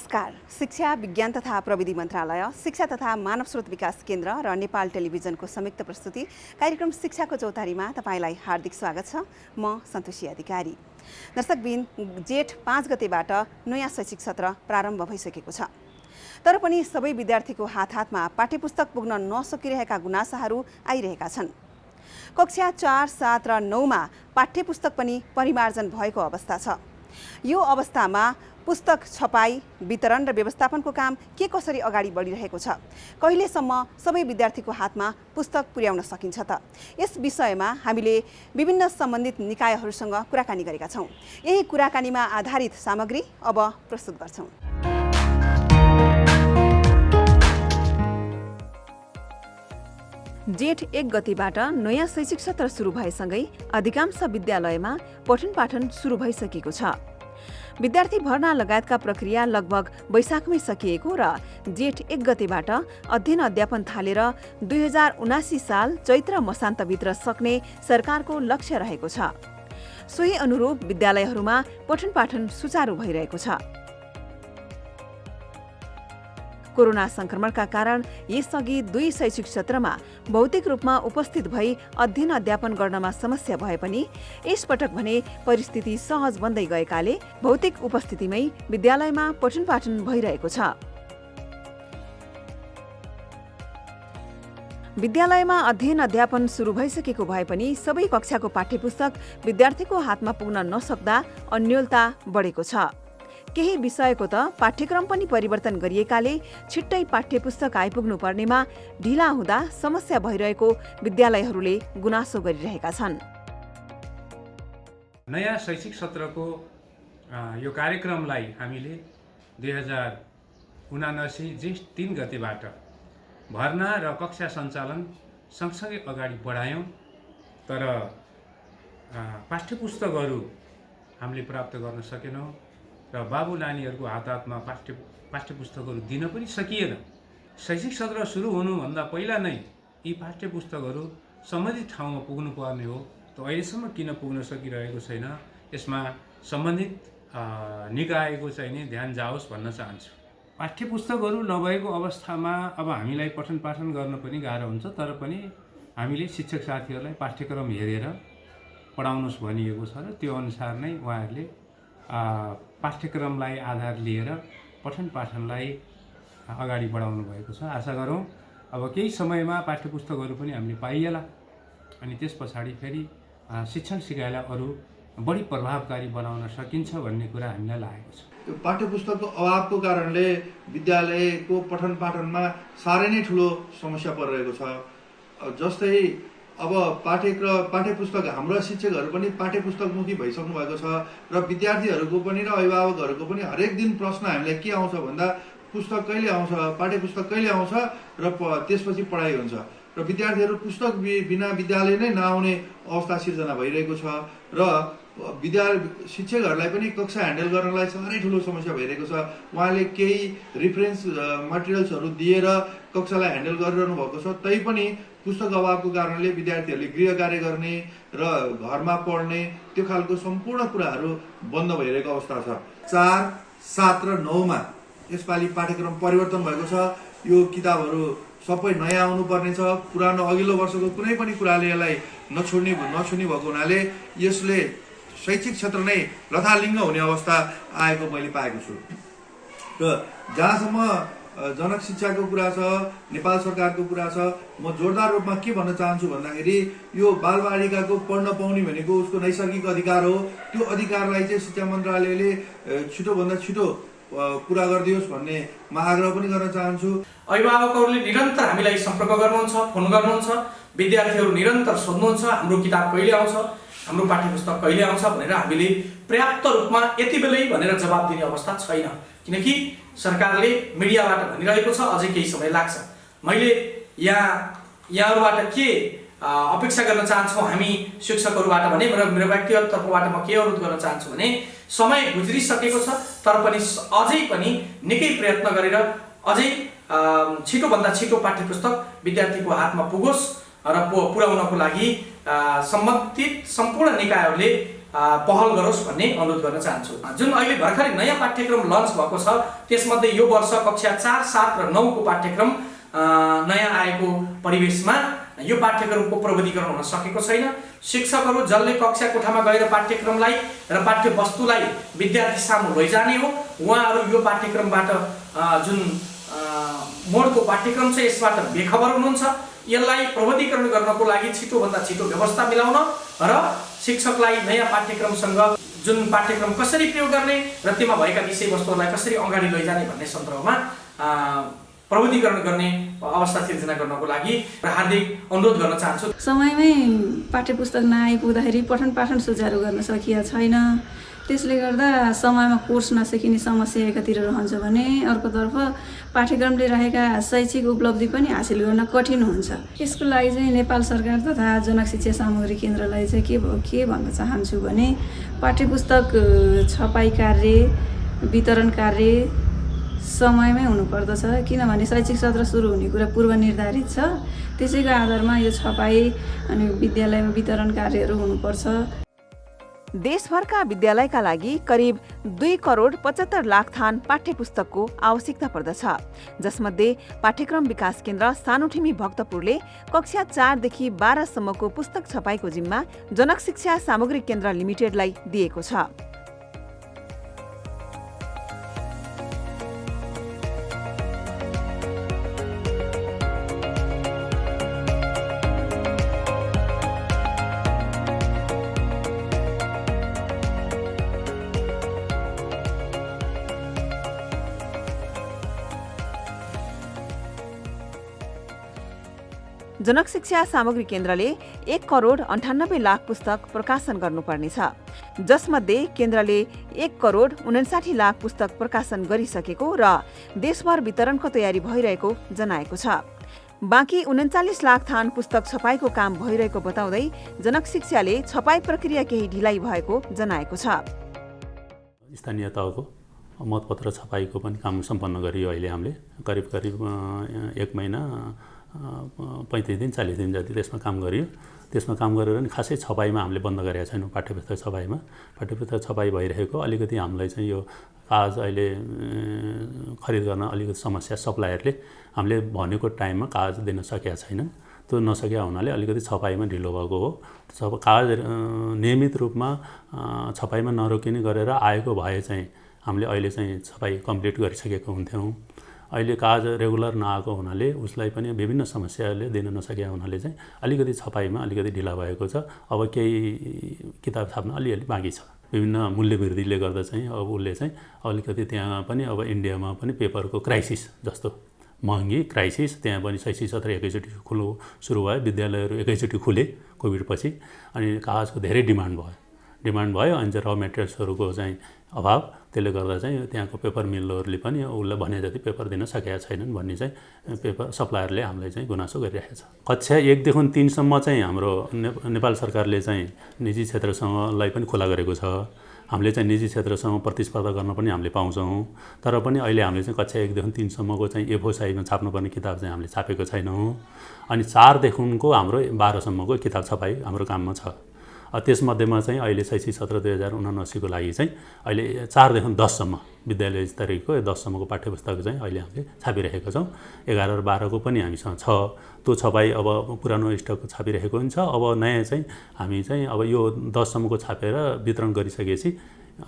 नमस्कार। शिक्षा विज्ञान तथा प्रविधि मन्त्रालय, शिक्षा तथा मानव स्रोत विकास केन्द्र र नेपाल टेलिभिजनको संयुक्त प्रस्तुति कार्यक्रम शिक्षाको चौतारीमा तपाईलाई हार्दिक स्वागत छ। म सन्तोषी अधिकारी। दर्शकबिन, जेठ 5 गतेबाट नयाँ शैक्षिक सत्र प्रारम्भ भइसकेको छ। तर पनि सबै विद्यार्थीको हातमा पाठ्यपुस्तक पुग्न नसकिरहेका गुनासाहरू आइरहेका छन्। कक्षा 4, 7 र 9 मा पाठ्यपुस्तक पनि परिमार्जन भएको अवस्था छ। यो अवस्थामा पुस्तक छपाई, वितरण र व्यवस्थापनको काम के कसरी अगाडि बढिरहेको छ? कहिलेसम्म सबै विद्यार्थीको हातमा पुस्तक पुर्याउन सकिन्छ त? यस विषयमा हामीले विभिन्न सम्बन्धित निकायहरूसँग कुराकानी गरेका छौँ। यही कुराकानीमा आधारित सामग्री अब प्रस्तुत गर्छौँ। जेठ 1 गतेबाट नयाँ शैक्षिक सत्र सुरु भएसँगै अधिकांश विद्यालयमा पठन पाठन सुरु भइसकेको छ। विद्यार्थी भर्ना लगायतका प्रक्रिया लगभग वैशाखमै सकिएको र जेठ 1 गतेबाट अध्ययन अध्यापन थालेर 2079 साल चैत्र मसान्तभित्र सक्ने सरकारको लक्ष्य रहेको छ। सोही अनुरूप विद्यालयहरूमा पठन पाठन सुचारू भइरहेको छ। कोरोना संक्रमणका कारण यसअघि 2 शैक्षिक सत्रमा भौतिक रूपमा उपस्थित भई अध्ययन अध्यापन गर्नमा समस्या भए पनि यसपटक भने परिस्थिति सहज बन्दै गएकाले भौतिक उपस्थितिमै विद्यालयमा पठन पाठन भइरहेको छ। विद्यालयमा अध्ययन अध्यापन सुरु भइसकेको भए पनि सबै कक्षाको पाठ्यपुस्तक विद्यार्थीको हातमा पुग्न नसक्दा अन्योलता बढेको छ। केही विषयको त पाठ्यक्रम पनि परिवर्तन गरिएकाले छिट्टै पाठ्यपुस्तक आइपुग्नु पर्नेमा ढिला हुँदा समस्या भइरहेको विद्यालयहरूले गुनासो गरिरहेका छन्। नयाँ शैक्षिक सत्रको यो कार्यक्रमलाई हामीले 2079 जेठ 3 गतेबाट भर्ना र कक्षा सञ्चालन सँगसँगै अगाडि बढायौँ। तर पाठ्यपुस्तकहरू हामीले प्राप्त गर्न सकेनौँ र बाबु नानीहरूको हातमा पाठ्यपुस्तकहरू दिन पनि सकिएन। शैक्षिक सत्र सुरु हुनुभन्दा पहिला नै यी पाठ्यपुस्तकहरू सम्बन्धित ठाउँमा पुग्नुपर्ने हो। त अहिलेसम्म किन पुग्न सकिरहेको छैन, यसमा सम्बन्धित निकायको चाहिँ नि ध्यान जाओस् भन्न चाहन्छु। पाठ्यपुस्तकहरू नभएको अवस्थामा अब हामीलाई पठन पाठन गर्न पनि गाह्रो हुन्छ। तर पनि हामीले शिक्षक साथीहरूलाई पाठ्यक्रम हेरेर पढाउनुहोस् भनिएको छ र त्यो अनुसार नै उहाँहरूले पाठ्यक्रमलाई आधार लिएर पठन पाठनलाई अगाडि बढाउनु भएको छ। आशा गरौँ अब केही समयमा पाठ्यपुस्तकहरू पनि हामीले पाइएला अनि त्यस पछाडि फेरि शिक्षण सिकाइलाई अरू बढी प्रभावकारी बनाउन सकिन्छ भन्ने कुरा हामीलाई लागेको छ। यो पाठ्यपुस्तकको अभावको कारणले विद्यालयको पठन पाठनमा साह्रै नै ठुलो समस्या परिरहेको छ। जस्तै अब पाठ्यपुस्तक हाम्रा शिक्षकहरू पनि पाठ्यपुस्तकमुखी भइसक्नु भएको छ र विद्यार्थीहरूको पनि र अभिभावकहरूको पनि हरेक दिन प्रश्न हामीलाई के आउँछ भन्दा पुस्तक कहिले आउँछ, पाठ्यपुस्तक कहिले आउँछ र त्यसपछि पढाइ हुन्छ र विद्यार्थीहरू पुस्तक बिना विद्यालय नै नआउने अवस्था सिर्जना भइरहेको छ र शिक्षकहरूलाई पनि कक्षा ह्यान्डल गर्नलाई साह्रै ठुलो समस्या भइरहेको छ। उहाँले केही रिफरेन्स मटेरियल्सहरू दिएर कक्षालाई ह्यान्डल गरिरहनु भएको छ। तैपनि पुस्तक अभावको कारणले विद्यार्थीहरूले गृह कार्य गर्ने र घरमा पढ्ने त्यो खालको सम्पूर्ण कुराहरू बन्द भइरहेको अवस्था छ। 4, 7 र 9 मा यसपालि पाठ्यक्रम परिवर्तन भएको छ। यो किताबहरू सबै नयाँ आउनुपर्ने छ। पुरानो अघिल्लो वर्षको कुनै पनि कुराले यसलाई नछुने भएको हुनाले यसले शैक्षिक क्षेत्र नै लथालिङ्ग हुने अवस्था आएको मैले पाएको छु। र जहाँसम्म जनक शिक्षाको कुरा छ, नेपाल सरकारको कुरा छ, म जोरदार रूपमा के भन्न चाहन्छु भन्दाखेरि यो बालबालिकाको पढ्न पाउने भनेको उसको नैसर्गिक अधिकार हो। त्यो अधिकारलाई चाहिँ शिक्षा मन्त्रालयले छिटोभन्दा छिटो पुरा गरिदियोस् भन्ने म आग्रह पनि गर्न चाहन्छु। अभिभावकहरूले निरन्तर हामीलाई सम्पर्क गर्नुहुन्छ, फोन गर्नुहुन्छ, विद्यार्थीहरू निरन्तर सोध्नुहुन्छ हाम्रो किताब कहिले आउँछ, हाम्रो पाठ्यपुस्तक कहिले आउँछ भनेर हामीले पर्याप्त रूपमा यति बेलै भनेर जवाब दिने अवस्था छैन। किनकि सरकारले मिडियाबाट भनिरहेको छ अझै केही समय लाग्छ। मैले यहाँहरूबाट के अपेक्षा गर्न चाहन्छौँ हामी शिक्षकहरूबाट भने मेरो व्यक्तिगत तर्फबाट म के अनुरोध गर्न चाहन्छु भने समय गुज्रिसकेको छ तर पनि अझै पनि निकै प्रयत्न गरेर अझै छिटोभन्दा छिटो पाठ्यपुस्तक विद्यार्थीको हातमा पुगोस् र पुर्याउनको लागि सम्बन्धित सम्पूर्ण निकायहरूले पहल गरोस् भन्ने अनुरोध गर्न चाहन्छु। जुन अहिले भर्खरै नयाँ पाठ्यक्रम लन्च भएको छ त्यसमध्ये यो वर्ष कक्षा 4, 7 र 9 को पाठ्यक्रम नयाँ आएको परिवेशमा यो पाठ्यक्रमको प्रविधिकरण हुन सकेको छैन। शिक्षकहरू जसले कक्षा कोठामा गएर पाठ्यक्रमलाई र पाठ्यवस्तुलाई विद्यार्थी सामु लैजाने हो उहाँहरू यो पाठ्यक्रमबाट जुन मोडको पाठ्यक्रम छ यसबाट बेखबर हुनुहुन्छ। यसलाई प्रविधिकरण गर्नको लागि छिटोभन्दा छिटो व्यवस्था मिलाउन र शिक्षकलाई नयाँ पाठ्यक्रमसँग जुन पाठ्यक्रम कसरी प्रयोग गर्ने र त्यसमा भएका विषयवस्तुहरूलाई कसरी अगाडि लैजाने भन्ने सन्दर्भमा प्रविधिकरण गर्ने अवस्था सिर्जना गर्नको लागि हार्दिक अनुरोध गर्न चाहन्छु। समयमै पाठ्यपुस्तक नआइपुग्दाखेरि पठन पाठन सुचारू गर्न सकिएको छैन। त्यसले गर्दा समयमा कोर्स नसकिने समस्या एकातिर रहन्छ भने अर्कोतर्फ पाठ्यक्रमले रहेका शैक्षिक उपलब्धि पनि हासिल गर्न कठिन हुन्छ। यसको लागि चाहिँ नेपाल सरकार तथा जनक शिक्षा सामग्री केन्द्रलाई चाहिँ के भन्न चाहन्छु भने पाठ्यपुस्तक छपाई कार्य वितरण कार्य समयमै हुनुपर्दछ, किनभने शैक्षिक सत्र सुरु हुने कुरा पूर्व निर्धारित छ। त्यसैको आधारमा यो छपाई अनि विद्यालयमा वितरण कार्यहरू हुनुपर्छ। देशभरका विद्यालयका लागि करिब 2 करोड 75 लाख थान पाठ्यपुस्तकको आवश्यकता पर्दछ, जसमध्ये पाठ्यक्रम विकास केन्द्र सानोठिमी भक्तपुरले कक्षा 4 देखि 12 सम्मको पुस्तक छपाईको जिम्मा जनक शिक्षा सामग्री केन्द्र लिमिटेडलाई दिएको छ। जनक शिक्षा सामग्री केन्द्रले 1 करोड 98 लाख पुस्तक प्रकाशन गर्नुपर्नेछ, जसमध्ये केन्द्रले 1 करोड 59 लाख पुस्तक प्रकाशन गरिसकेको र देशभर वितरणको तयारी भइरहेको जनाएको छ। बाँकी 39 लाख थान पुस्तक छपाईको काम भइरहेको बताउँदै जनक शिक्षाले छपाई प्रक्रिया केही ढिलाइ भएको जनाएको छ। स्थानीय तहको मतपत्र छपाईको पनि काम सम्पन्न गरियो। अहिले हामीले करिब 1 महिना 35 दिन 40 दिन जति त्यसमा काम गरियो। त्यसमा काम गरेर नि खासै छपाईमा हामीले बन्द गरेका छैनौँ। पाठ्यपुस्तक छपाईमा पाठ्यपुस्तक छपाई भइरहेको अलिकति हामीलाई चाहिँ यो कागज अहिले खरिद गर्न अलिकति समस्या, सप्लायरले हामीले भनेको टाइममा कागज दिन सकेका छैनन्। त्यो नसकेका हुनाले अलिकति छपाईमा ढिलो भएको हो। कागज नियमित रूपमा छपाईमा नरोकिने गरेर आएको भए चाहिँ हामीले अहिले चाहिँ छपाई कम्प्लिट गरिसकेको हुन्थ्यौँ। अहिले कागज रेगुलर नआएको हुनाले उसलाई पनि विभिन्न समस्याले दिन नसकेका हुनाले चाहिँ अलिकति छपाईमा अलिकति ढिला भएको छ। अब केही किताब छाप्न अलिअलि बाँकी छ। विभिन्न मूल्य वृद्धिले गर्दा चाहिँ अब उसले चाहिँ अलिकति त्यहाँ पनि अब इन्डियामा पनि पेपरको क्राइसिस जस्तो महँगी क्राइसिस, त्यहाँ पनि शैक्षिक सत्र एकैचोटि सुरु भयो, विद्यालयहरू एकैचोटि खुले कोभिडपछि, अनि कागजको धेरै डिमान्ड भयो। अनि चाहिँ र मेटेरियल्सहरूको चाहिँ अभाव, त्यसले गर्दा चाहिँ त्यहाँको पेपर मिलहरूले पनि उसलाई भने जति पेपर दिन सकेका छैनन् भन्ने चाहिँ पेपर सप्लायरले हामीलाई चाहिँ गुनासो गरिरहेको छ। कक्षा 1 देखि 3 सम्म चाहिँ हाम्रो नेपाल सरकारले चाहिँ निजी क्षेत्रसँगलाई पनि खुला गरेको छ। हामीले चाहिँ निजी क्षेत्रसँग प्रतिस्पर्धा गर्न पनि हामीले पाउँछौँ। तर पनि अहिले हामीले चाहिँ कक्षा 1 देखि 3 सम्मको चाहिँ A4 साइजमा छाप्नुपर्ने किताब चाहिँ हामीले छापेको छैनौँ। अनि 4 देखिको हाम्रो 12 सम्मको किताब छपाई हाम्रो काममा छ। त्यसमध्येमा चाहिँ अहिले शैक्षिक सत्र 2079 को लागि चाहिँ अहिले 4 देखि 10 सम्म विद्यालय स्तरीयको 10 सम्मको पाठ्यपुस्तक चाहिँ अहिले हामीले छापिरहेका छौँ। 11 र 12 को पनि हामीसँग छ। त्यो छपाई अब पुरानो स्टक छापिरहेको हुन्छ। अब नयाँ चाहिँ हामी चाहिँ अब यो 10 सम्मको छापेर वितरण गरिसकेपछि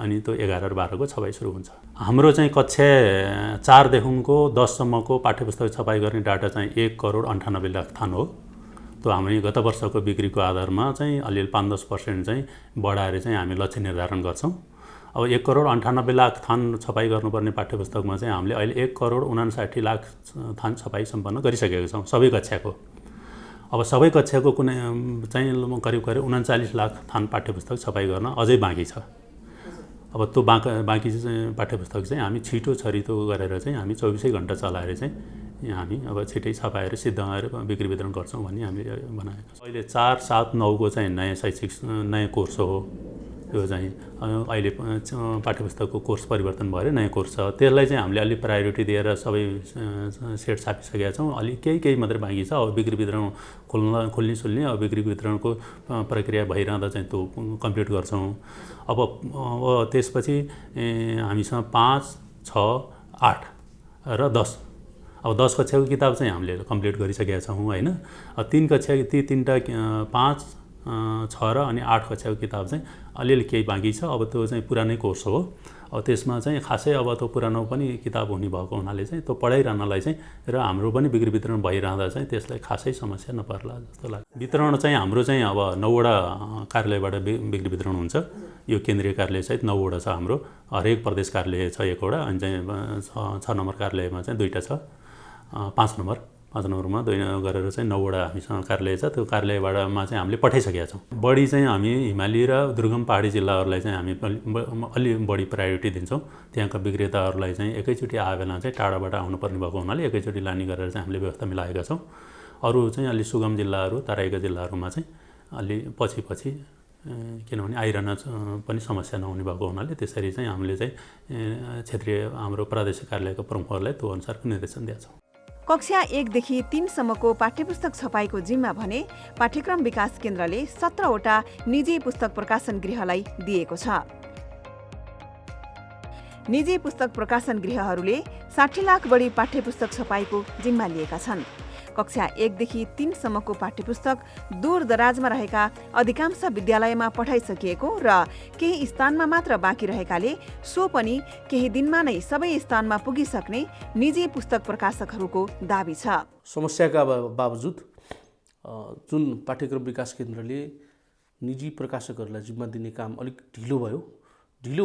अनि त्यो 11 र 12 को छपाई सुरु हुन्छ। हाम्रो चाहिँ कक्षा 4 देखिको 10 सम्मको पाठ्यपुस्तक छपाई गर्ने डाटा चाहिँ 1 करोड 98 लाख थान हो। त्यो हामी गत वर्षको बिक्रीको आधारमा चाहिँ अलिअलि 5-10% चाहिँ बढाएर चाहिँ हामी लक्ष्य निर्धारण गर्छौँ। अब 1 करोड 98 लाख थान छपाई गर्नुपर्ने पाठ्यपुस्तकमा चाहिँ हामीले अहिले 1 करोड 59 लाख थान छपाई सम्पन्न गरिसकेका छौँ सबै कक्षाको। अब सबै कक्षाको कुनै चाहिँ करिब 39 लाख थान पाठ्यपुस्तक छपाई गर्न अझै बाँकी छ। अब त्यो बाँकी पाठ्यपुस्तक चाहिँ हामी छिटो छरितो गरेर चाहिँ हामी 24 घण्टा चलाएर चाहिँ हामी अब छिटै छपाएर सिद्धाएर बिक्री वितरण गर्छौँ भन्ने हामीले बनाएको छ। अहिले 4, 7, 9 को चाहिँ नयाँ शैक्षिक नयाँ कोर्स हो। यो चाहिँ अहिले पाठ्यपुस्तकको कोर्स परिवर्तन भएर नयाँ कोर्स छ, त्यसलाई चाहिँ हामीले अलिक प्रायोरिटी दिएर सबै सेट छापिसकेका छौँ। अलिक केही मात्रै बाँकी छ। अब बिक्री वितरण खोल्ने सुल्ने अब बिक्री वितरणको प्रक्रिया भइरहँदा चाहिँ त्यो कम्प्लिट गर्छौँ। अब त्यसपछि हामीसँग 5, 6, 8 र 10 अब 10 कक्षाको किताब चाहिँ हामीले कम्प्लिट गरिसकेका छौँ होइन। 3 कक्षा ती 3टा 5, 6 र अनि 8 कक्षाको किताब चाहिँ अलिअलि केही बाँकी छ। अब त्यो चाहिँ पुरानै कोर्स हो। अब त्यसमा चाहिँ खासै अब त्यो पुरानो पनि किताब हुने भएको हुनाले चाहिँ त्यो पढाइरहनलाई चाहिँ र हाम्रो पनि बिक्री वितरण भइरहँदा चाहिँ त्यसलाई खासै समस्या नपर्ला जस्तो लाग्छ। वितरण चाहिँ हाम्रो चाहिँ अब 9वटा कार्यालयबाट बिक्री वितरण हुन्छ। यो केन्द्रीय कार्यालय सहित 9वटा छ हाम्रो। हरेक प्रदेश कार्यालय छ 1वटा, अनि चाहिँ 6 नम्बर कार्यालयमा चाहिँ 2टा छ। 5 नम्बरमा 2 गरेर चाहिँ 9वटा हामीसँग कार्यालय छ। त्यो कार्यालयबाटमा चाहिँ हामीले पठाइसकेका छौँ। बढी चाहिँ हामी हिमाली र दुर्गम पहाडी जिल्लाहरूलाई चाहिँ हामी अलि बढी प्रायोरिटी दिन्छौँ। त्यहाँका विक्रेताहरूलाई चाहिँ एकैचोटि आए बेला चाहिँ टाढाबाट आउनुपर्ने भएको हुनाले एकैचोटि लाने गरेर चाहिँ हामीले व्यवस्था मिलाएका छौँ। अरू चाहिँ अलि सुगम जिल्लाहरू, तराईका जिल्लाहरूमा चाहिँ अलि पछि किनभने आइरहन पनि समस्या नहुने भएको हुनाले त्यसरी चाहिँ हामीले चाहिँ क्षेत्रीय हाम्रो प्रादेशिक कार्यालयका प्रमुखहरूलाई त्यो अनुसारको निर्देशन दिएका छौँ। कक्षा 1 देखि 3 सम्मको पाठ्यपुस्तक छपाईको जिम्मा भने पाठ्यक्रम विकास केन्द्रले 17वटा निजी पुस्तक प्रकाशन गृहलाई दिएको छ। निजी पुस्तक प्रकाशन गृहहरूले 60 लाख बढी पाठ्यपुस्तक छपाईको जिम्मा लिएका छन्। कक्षा 1 देखि 3 सम्मको पाठ्यपुस्तक दूर दराजमा रहेका अधिकांश विद्यालयमा पठाइसकिएको र केही स्थानमा मात्र बाँकी रहेकाले सो पनि केही दिनमा नै सबै स्थानमा पुगिसक्ने निजी पुस्तक प्रकाशकहरूको दाबी छ। समस्याका बावजुद जुन पाठ्यक्रम विकास केन्द्रले निजी प्रकाशकहरूलाई जिम्मा दिने काम अलिक ढिलो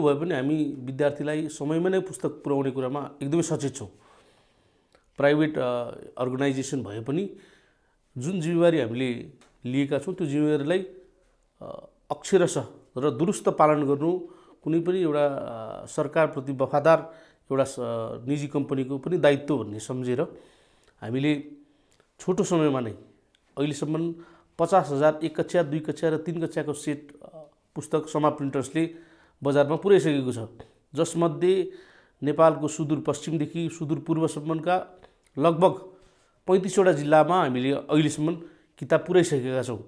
भए पनि हामी विद्यार्थीलाई समयमा नै पुस्तक पुर्याउने कुरामा एकदमै सचेत छौँ। प्राइभेट अर्गनाइजेसन भए पनि जुन जिम्मेवारी हामीले लिएका छौँ त्यो जिम्मेवारीलाई अक्षरशः र दुरुस्त पालन गर्नु कुनै पनि एउटा सरकारप्रति वफादार एउटा निजी कम्पनीको पनि दायित्व भन्ने सम्झेर हामीले छोटो समयमा नै अहिलेसम्म 50,000 1 कक्षा 2 कक्षा र 3 कक्षाको सेट पुस्तक समा प्रिन्टर्सले बजारमा पुर्याइसकेको छ, जसमध्ये नेपालको सुदूरपश्चिमदेखि सुदूरपूर्वसम्मका लगभग 35वटा जिल्लामा हामीले अहिलेसम्म किताब पुर्याइसकेका छौँ।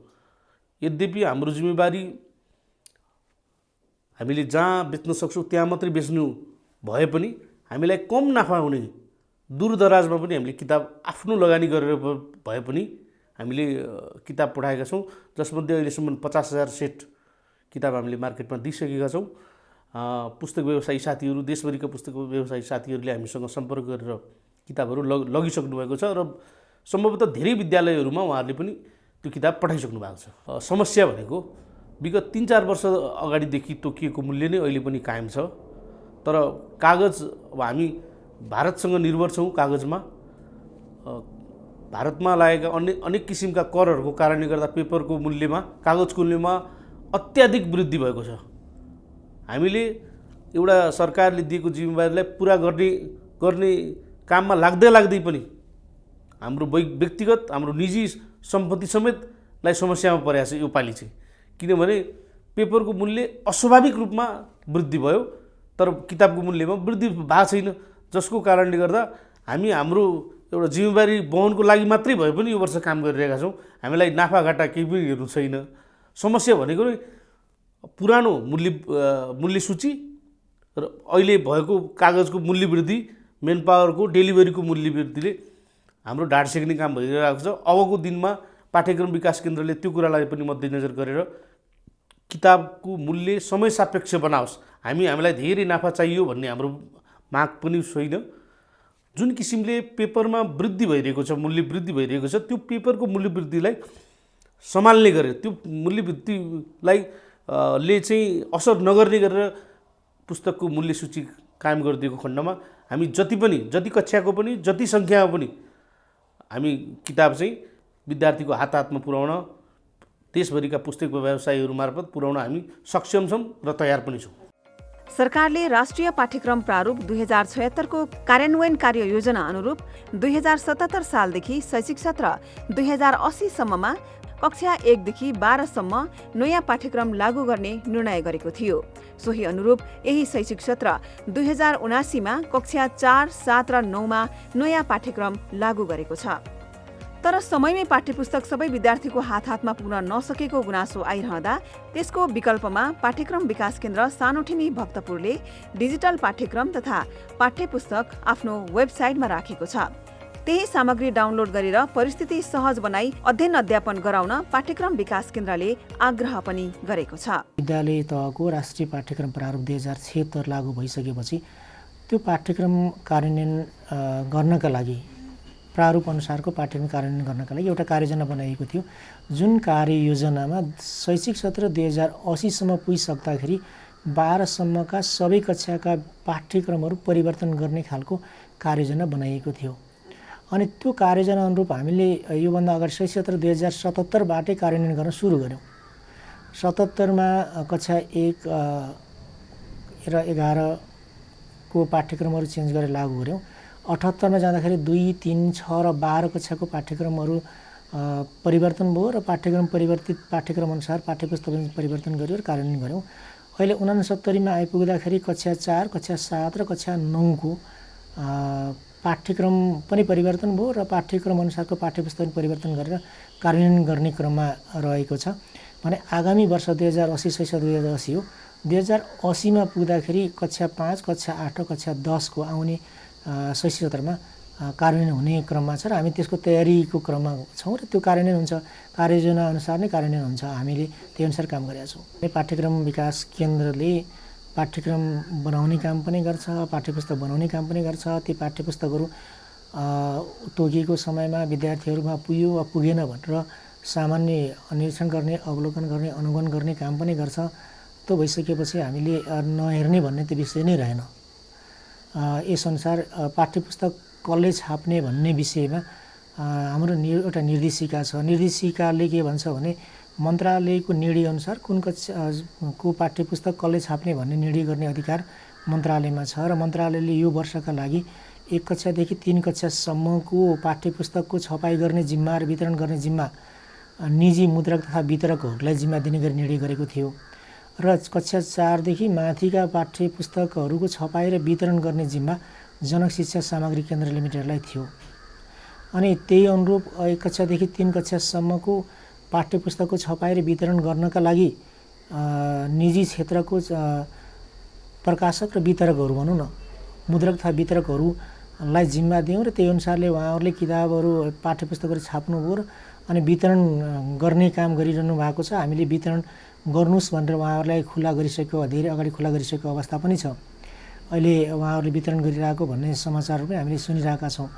यद्यपि हाम्रो जिम्मेवारी हामीले जहाँ बेच्न सक्छौँ त्यहाँ मात्रै बेच्नु भए पनि हामीलाई कम नाफा हुने दूरदराजमा पनि हामीले किताब आफ्नो लगानी गरेर भए पनि हामीले किताब पठाएका छौँ, जसमध्ये अहिलेसम्म 50,000 सेट किताब हामीले मार्केटमा दिइसकेका छौँ। पुस्तक व्यवसायी साथीहरू, देशभरिका पुस्तक व्यवसायी साथीहरूले हामीसँग सम्पर्क गरेर किताबहरू लगिसक्नु भएको छ र सम्भवतः धेरै विद्यालयहरूमा उहाँहरूले पनि त्यो किताब पठाइसक्नु भएको छ। समस्या भनेको विगत 3-4 वर्ष अगाडिदेखि तोकिएको मूल्य नै अहिले पनि कायम छ, तर कागज अब हामी भारतसँग निर्भर छौँ। कागजमा भारतमा लागेका अनेक किसिमका करहरूको कारणले गर्दा पेपरको मूल्यमा, कागजको मूल्यमा अत्याधिक वृद्धि भएको छ। हामीले एउटा सरकारले दिएको जिम्मेवारीलाई पुरा गर्ने काममा लाग्दै पनि हाम्रो व्यक्तिगत, हाम्रो निजी सम्पत्ति समेतलाई समस्यामा परेको छ यो पालि चाहिँ। किनभने पेपरको मूल्य अस्वाभाविक रूपमा वृद्धि भयो तर किताबको मूल्यमा वृद्धि भएको छैन, जसको कारणले गर्दा हामी हाम्रो एउटा जिम्मेवारी वहनको लागि मात्रै भए पनि यो वर्ष काम गरिरहेका छौँ। हामीलाई नाफाघाटा केही पनि हेर्नु छैन। समस्या भनेको नै पुरानो मूल्य सूची र अहिले भएको कागजको मूल्य वृद्धि, मेन पावरको, डेलिभरीको मूल्य वृद्धिले हाम्रो ढाड सेक्ने काम भइरहेको छ। अबको दिनमा पाठ्यक्रम विकास केन्द्रले त्यो कुरालाई पनि मध्यनजर गरेर किताबको मूल्य समय सापेक्ष बनाओस्। हामीलाई धेरै नाफा चाहियो भन्ने हाम्रो माग पनि छैन। जुन किसिमले पेपरमा वृद्धि भइरहेको छ, मूल्य वृद्धि भइरहेको छ, त्यो पेपरको मूल्य वृद्धिलाई सम्हाल्ने गरेर, त्यो मूल्य वृद्धिलाई ले चाहिँ असर नगर्ने गरेर पुस्तकको मूल्य सूची कायम गरिदिएको खण्डमा हामी जति कक्षाको पनि, जति सङ्ख्यामा पनि हामी किताब चाहिँ विद्यार्थीको हातमा पुर्याउन, देशभरिका पुस्तक व्यवसायीहरू मार्फत पुर्याउन हामी सक्षम छौँ र तयार पनि छौँ। सरकारले राष्ट्रिय पाठ्यक्रम प्रारूप 2076 को कार्यान्वयन कार्ययोजना अनुरूप 2077 सालदेखि शैक्षिक सत्र 2080 सम्ममा कक्षा 1 देखि 12 सम्म नयाँ पाठ्यक्रम लागू गर्ने निर्णय गरेको थियो। सोही अनुरूप यही शैक्षिक सत्र 2079 मा कक्षा 4, 7 र 9 मा नयाँ पाठ्यक्रम लागू गरेको छ। तर समयमै पाठ्यपुस्तक सबै विद्यार्थीको हातमा पुग्न नसकेको गुनासो आइरहँदा त्यसको विकल्पमा पाठ्यक्रम विकास केन्द्र सानोठिमी भक्तपुरले डिजिटल पाठ्यक्रम तथा पाठ्यपुस्तक आफ्नो वेबसाइटमा राखेको छ। त्यही सामग्री डाउनलोड गरेर परिस्थिति सहज बनाई अध्ययन अध्यापन गराउन पाठ्यक्रम विकास केन्द्रले आग्रह पनि गरेको छ। विद्यालय तहको राष्ट्रिय पाठ्यक्रम प्रारूप 2076 लागू भइसकेपछि त्यो पाठ्यक्रम कार्यान्वयन गर्नका लागि प्रारूप अनुसारको पाठ्यक्रम कार्यान्वयन गर्नका लागि एउटा कार्ययोजना बनाइएको थियो, जुन कार्ययोजनामा शैक्षिक सत्र 2080 सम्म पुगिसक्दाखेरि 12 सम्मका सबै कक्षाका पाठ्यक्रमहरू परिवर्तन गर्ने खालको कार्ययोजना बनाइएको थियो। अनि त्यो कार्ययोजना अनुरूप हामीले योभन्दा अगाडि शैक्षिक सत्र 2077 बाटै कार्यान्वयन गर्न सुरु गऱ्यौँ। 77 मा कक्षा 1 र 11 को पाठ्यक्रमहरू चेन्ज गरेर लागू गऱ्यौँ। 78 मा जाँदाखेरि 2, 3, 6 र 12 कक्षाको पाठ्यक्रमहरू परिवर्तन भयो र पाठ्यक्रम परिवर्तित पाठ्यक्रम अनुसार पाठ्यपुस्तक परिवर्तन गर्यो र कार्यान्वयन गऱ्यौँ। अहिले 69 मा आइपुग्दाखेरि कक्षा 4, कक्षा 7 र कक्षा 9 को पाठ्यक्रम पनि परिवर्तन भयो र पाठ्यक्रम अनुसारको पाठ्यपुस्तक परिवर्तन गरेर कार्यान्वयन गर्ने क्रममा रहेको छ। भने आगामी वर्ष 2080 शैक्षिक 2080 हो। 2080 मा पुग्दाखेरि कक्षा 5, कक्षा 8 र कक्षा 10 को आउने शैक्षिक सत्रमा कार्यान्वयन हुने क्रममा छ र हामी त्यसको तयारीको क्रममा छौँ र त्यो कार्यान्वयन हुन्छ। कार्ययोजना अनुसार नै कार्यान्वयन हुन्छ। हामीले त्यही अनुसार काम गरेका छौँ। पाठ्यक्रम विकास केन्द्रले पाठ्यक्रम बनाउने काम पनि गर्छ, पाठ्यपुस्तक बनाउने काम पनि गर्छ। ती पाठ्यपुस्तकहरू तोकिएको समयमा विद्यार्थीहरूमा पुग्यो वा पुगेन भनेर सामान्य निरीक्षण गर्ने, अवलोकन गर्ने, अनुगमन गर्ने काम पनि गर्छ। त्यो भइसकेपछि हामीले नहेर्ने भन्ने त्यो विषय नै रहेन। यसअनुसार पाठ्यपुस्तक कसले छाप्ने भन्ने विषयमा हाम्रो एउटा निर्देशिका छ। निर्देशिकाले के भन्छ भने मन्त्रालयको निर्णयअनुसार कुन कक्षाको पाठ्यपुस्तक कसले छाप्ने भन्ने निर्णय गर्ने अधिकार मन्त्रालयमा छ र मन्त्रालयले यो वर्षका लागि 1 कक्षादेखि 3 कक्षासम्मको पाठ्यपुस्तकको छपाई गर्ने जिम्मा र वितरण गर्ने जिम्मा निजी मुद्रक तथा वितरकहरूलाई जिम्मा दिने गरी निर्णय गरेको थियो र कक्षा 4 देखि माथिका पाठ्यपुस्तकहरूको छपाई र वितरण गर्ने जिम्मा जनक शिक्षा सामग्री केन्द्र लिमिटेडलाई थियो। अनि त्यही अनुरूप 1 कक्षादेखि 3 कक्षासम्मको पाठ्यपुस्तकको छपाई र वितरण गर्नका लागि निजी क्षेत्रको प्रकाशक र वितरकहरू भनौँ न, मुद्रक तथा वितरकहरूलाई जिम्मा दियौँ र त्यही अनुसारले उहाँहरूले किताबहरू पाठ्यपुस्तकहरू छाप्नुभयो र अनि वितरण गर्ने काम गरिरहनु भएको छ। हामीले वितरण गर्नुहोस् भनेर उहाँहरूलाई खुला गरिसकेको, धेरै अगाडि खुला गरिसकेको अवस्था पनि छ। अहिले उहाँहरूले वितरण गरिरहेको भन्ने समाचारहरू पनि हामीले सुनिरहेका छौँ।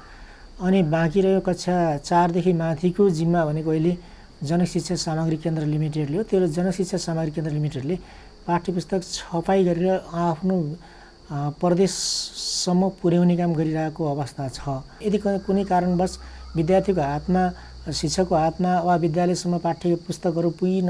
अनि बाँकी रह्यो कक्षा 4 देखि माथिको जिम्मा भनेको अहिले जनक शिक्षा सामग्री केन्द्र लिमिटेडले हो। त्यो जनक शिक्षा सामग्री केन्द्र लिमिटेडले पाठ्यपुस्तक छपाई गरेर आफ्नो प्रदेशसम्म पुर्याउने काम गरिरहेको अवस्था छ। यदि कुनै कारणवश विद्यार्थीको हातमा, शिक्षकको हातमा वा विद्यालयसम्म पाठ्यपुस्तकहरू पुगिन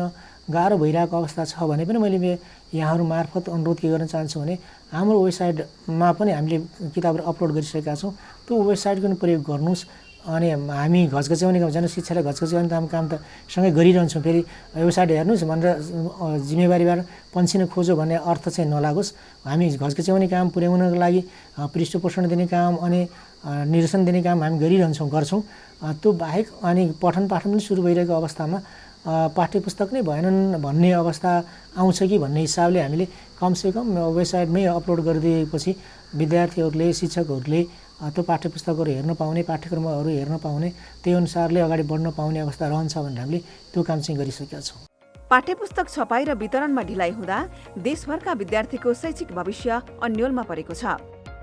गाह्रो भइरहेको अवस्था छ भने पनि मैले यहाँहरू मार्फत अनुरोध के गर्न चाहन्छु भने हाम्रो वेबसाइटमा पनि हामीले किताबहरू अपलोड गरिसकेका छौँ। त्यो वेबसाइटको पनि प्रयोग गर्नुहोस्। अनि हामी घचघच्याउने काम, जनशिक्षालाई घचघच्याउने काम त सँगै गरिरहन्छौँ। फेरि वेबसाइट हेर्नुहोस् भनेर जिम्मेवारीबाट पन्छिन खोजो भन्ने अर्थ चाहिँ नलागोस्। हामी घचघच्याउने काम पुर्याउनको लागि पृष्ठपोषण दिने काम अनि निर्देशन दिने काम हामी गर्छौँ। त्यो बाहेक अनि पठन पाठन पनि सुरु भइरहेको अवस्थामा पाठ्यपुस्तक नै भएनन् भन्ने अवस्था आउँछ कि भन्ने हिसाबले हामीले कमसेकम वेबसाइटमै अपलोड गरिदिएपछि विद्यार्थीहरूले, शिक्षकहरूले त्यो पाठ्यपुस्तकहरू हेर्न पाउने, पाठ्यक्रमहरू हेर्न पाउने, त्यही अनुसारले अगाडि बढ्न पाउने अवस्था रहन्छ भनेर हामीले त्यो काम चाहिँ गरिसकेका छौँ। पाठ्यपुस्तक छपाई र वितरणमा ढिलाइ हुँदा देशभरका विद्यार्थीको शैक्षिक भविष्य अन्योलमा परेको छ।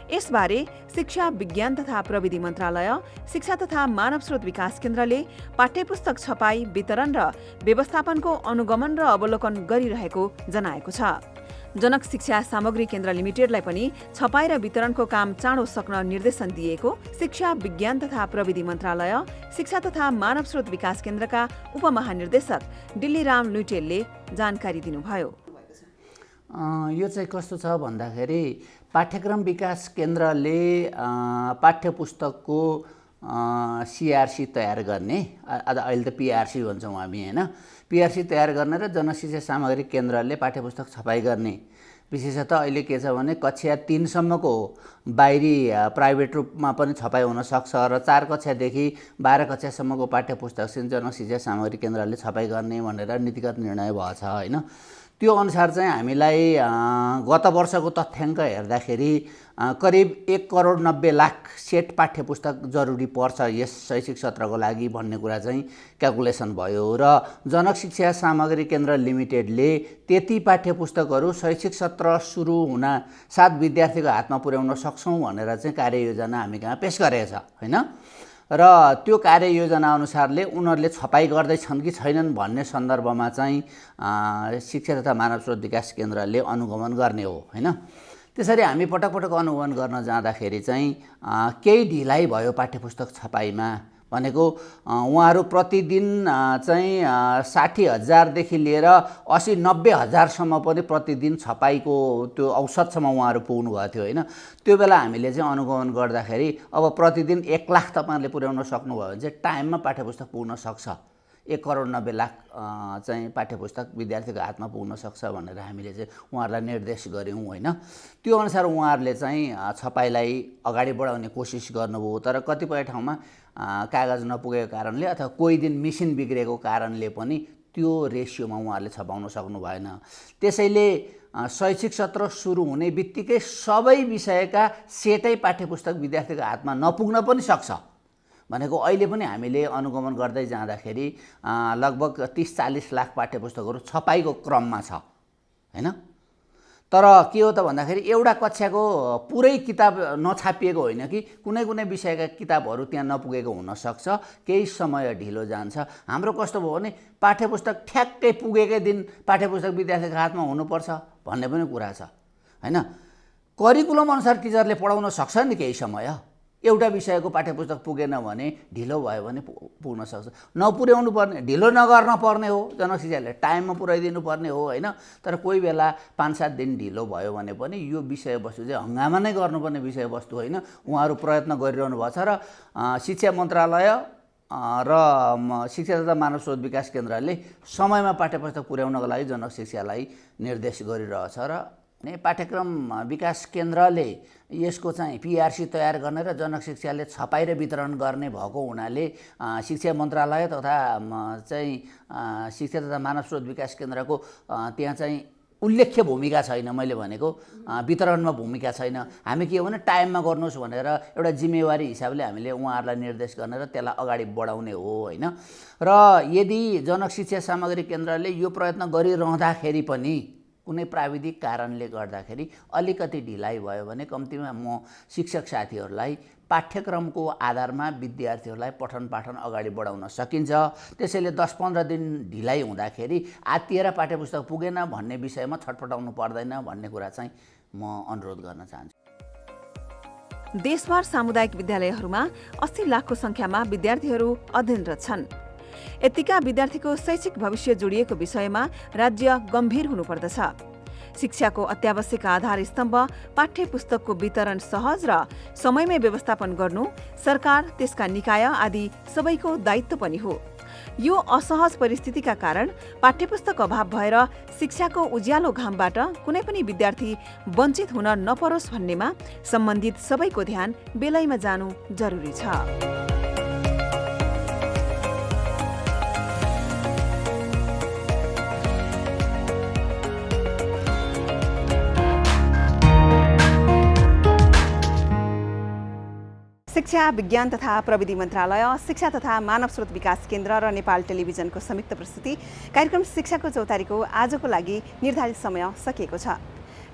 यसबारे शिक्षा विज्ञान तथा प्रविधि मन्त्रालय, शिक्षा तथा मानव स्रोत विकास केन्द्रले पाठ्यपुस्तक छपाई, वितरण र व्यवस्थापनको अनुगमन र अवलोकन गरिरहेको जनाएको छ। जनक शिक्षा सामग्री केन्द्र लिमिटेडलाई पनि छपाई र वितरणको काम चाँडो सक्न निर्देशन दिएको शिक्षा विज्ञान तथा प्रविधि मन्त्रालय, शिक्षा तथा मानव स्रोत विकास केन्द्रका उपमहानिर्देशक डिल्लीराम लुइटेलले जानकारी दिनुभयो। यो चाहिँ कस्तो छ भन्दाखेरि पाठ्यक्रम विकास केन्द्रले पाठ्यपुस्तकको सिआरसी तयार गर्ने, अहिले त पिआरसी भन्छौँ हामी होइन, पिआरसी तयार गर्ने र जनशिक्षा सामग्री केन्द्रले पाठ्यपुस्तक छपाई गर्ने। विशेषतः अहिले के छ भने कक्षा 3 सम्मको बाहिरी प्राइभेट रूपमा पनि छपाई हुन सक्छ र 4 कक्षादेखि 12 कक्षासम्मको पाठ्यपुस्तक चाहिँ जनशिक्षा सामग्री केन्द्रले छपाई गर्ने भनेर नीतिगत निर्णय भएछ होइन। त्यो अनुसार चाहिँ हामीलाई गत वर्षको तथ्याङ्क हेर्दाखेरि करिब 1,90,00,000 सेट पाठ्यपुस्तक जरुरी पर्छ यस शैक्षिक सत्रको लागि भन्ने कुरा चाहिँ क्यालकुलेसन भयो र जनक शिक्षा सामग्री केन्द्र लिमिटेडले त्यति पाठ्यपुस्तकहरू शैक्षिक सत्र सुरु हुन साथ विद्यार्थीको हातमा पुर्याउन सक्छौँ भनेर चाहिँ कार्ययोजना हामी कहाँ पेश गरेको छ होइन। र त्यो कार्ययोजना अनुसारले उनीहरूले छपाई गर्दैछन् कि छैनन् भन्ने सन्दर्भमा चाहिँ शिक्षा तथा मानव स्रोत विकास केन्द्रले अनुगमन गर्ने हो होइन। त्यसरी हामी पटक पटक अनुगमन गर्न जाँदाखेरि चाहिँ केही ढिलाइ भयो पाठ्यपुस्तक छपाईमा भनेको उहाँहरू प्रतिदिन चाहिँ 60,000देखि लिएर 80-90,000सम्म पनि प्रतिदिन छपाईको त्यो औसतसम्म उहाँहरू पुग्नु भएको थियो होइन। त्यो बेला हामीले चाहिँ अनुगमन गर्दाखेरि अब प्रतिदिन 1 लाख तपाईँहरूले पुर्याउन सक्नुभयो भने चाहिँ टाइममा पाठ्यपुस्तक पुग्न सक्छ, 1,90,00,000 चाहिँ पाठ्यपुस्तक विद्यार्थीको हातमा पुग्न सक्छ भनेर हामीले चाहिँ उहाँहरूलाई निर्देश गऱ्यौँ होइन। त्यो अनुसार उहाँहरूले चाहिँ छपाईलाई अगाडि बढाउने कोसिस गर्नुभयो, तर कतिपय ठाउँमा कागज नपुगेको कारणले अथवा कोही दिन मेसिन बिग्रेको कारणले पनि त्यो रेसियोमा उहाँहरूले छपाउन सक्नु भएन। त्यसैले शैक्षिक सत्र सुरु हुने बित्तिकै सबै विषयका सेटै पाठ्यपुस्तक विद्यार्थीको हातमा नपुग्न पनि सक्छ भनेको अहिले पनि हामीले अनुगमन गर्दै जाँदाखेरि लगभग 30-40 लाख पाठ्यपुस्तकहरू छपाईको क्रममा छ होइन। तर के हो त भन्दाखेरि एउटा कक्षाको पुरै किताब नछापिएको होइन कि कुनै कुनै विषयका किताबहरू त्यहाँ नपुगेको हुनसक्छ, केही समय ढिलो जान्छ। हाम्रो कस्तो भयो भने पाठ्यपुस्तक ठ्याक्कै पुगेकै दिन पाठ्यपुस्तक विद्यार्थीको हातमा हुनुपर्छ भन्ने पनि कुरा छ होइन। करिकुलम अनुसार टिचरले पढाउन सक्छ नि केही समय, एउटा विषयको पाठ्यपुस्तक पुगेन भने ढिलो भयो भने पुग्न सक्छ, नपुर्याउनु पर्ने ढिलो नगर्न पर्ने हो, जनशिक्षाले टाइममा पुर्याइदिनु पर्ने हो होइन। तर कोही बेला 5-7 दिन ढिलो भयो भने पनि यो विषयवस्तु चाहिँ हङ्गामा नै गर्नुपर्ने विषयवस्तु होइन। उहाँहरू प्रयत्न गरिरहनु भएको छ र शिक्षा मन्त्रालय र शिक्षा तथा मानव स्रोत विकास केन्द्रले समयमा पाठ्यपुस्तक पुर्याउनको लागि जनक शिक्षालाई निर्देश गरिरहेछ र पाठ्यक्रम विकास केन्द्रले यसको चाहिँ पिआरसी तयार गर्ने र जनक शिक्षाले छपाई र वितरण गर्ने भएको हुनाले शिक्षा मन्त्रालय तथा चाहिँ शिक्षा तथा मानव स्रोत विकास केन्द्रको त्यहाँ चाहिँ उल्लेख्य भूमिका छैन। मैले भनेको वितरणमा भूमिका छैन। हामी के हो भने टाइममा गर्नुहोस् भनेर एउटा जिम्मेवारी हिसाबले हामीले उहाँहरूलाई निर्देश गर्ने र त्यसलाई अगाडि बढाउने हो होइन। र यदि जनक शिक्षा सामग्री केन्द्रले यो प्रयत्न गरिरहँदाखेरि पनि कुनै प्राविधिक कारणले गर्दाखेरि अलिकति ढिलाइ भयो भने कम्तीमा म शिक्षक साथीहरूलाई पाठ्यक्रमको आधारमा विद्यार्थीहरूलाई पठन पाठन अगाडि बढाउन सकिन्छ। त्यसैले 10-15 दिन ढिलाइ हुँदाखेरि आत्तिएर पाठ्यपुस्तक पुगेन भन्ने विषयमा छटपटाउनु पर्दैन भन्ने कुरा चाहिँ म अनुरोध गर्न चाहन्छु। देशभर सामुदायिक विद्यालयहरूमा 80 लाखको संख्यामा विद्यार्थीहरू अध्ययनरत छन्। यतिका विद्यार्थीको शैक्षिक भविष्य जोडिएको विषयमा राज्य गम्भीर हुनुपर्दछ। शिक्षाको अत्यावश्यक आधार स्तम्भ पाठ्यपुस्तकको वितरण सहज र समयमै व्यवस्थापन गर्नु सरकार, त्यसका निकाय आदि सबैको दायित्व पनि हो। यो असहज परिस्थितिका कारण पाठ्यपुस्तक अभाव भएर शिक्षाको उज्यालो घामबाट कुनै पनि विद्यार्थी वञ्चित हुन नपरोस् भन्नेमा सम्बन्धित सबैको ध्यान बेलैमा जानु जरुरी छ। शिक्षा, विज्ञान तथा प्रविधि मन्त्रालय, शिक्षा तथा मानव स्रोत विकास केन्द्र र नेपाल टेलिभिजनको संयुक्त प्रस्तुति कार्यक्रम शिक्षाको चौतारीको आजको लागि निर्धारित समय सकिएको छ।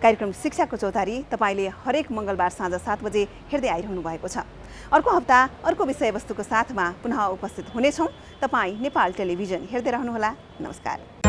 कार्यक्रम शिक्षाको चौतारी तपाईले हरेक मंगलबार साँझ 7 बजे हेर्दै आइरहनु भएको छ। अर्को हप्ता अर्को विषयवस्तुको साथमा पुनः उपस्थित हुनेछौँ। तपाई नेपाल टेलिभिजन हेर्दै रहनुहोला। नमस्कार।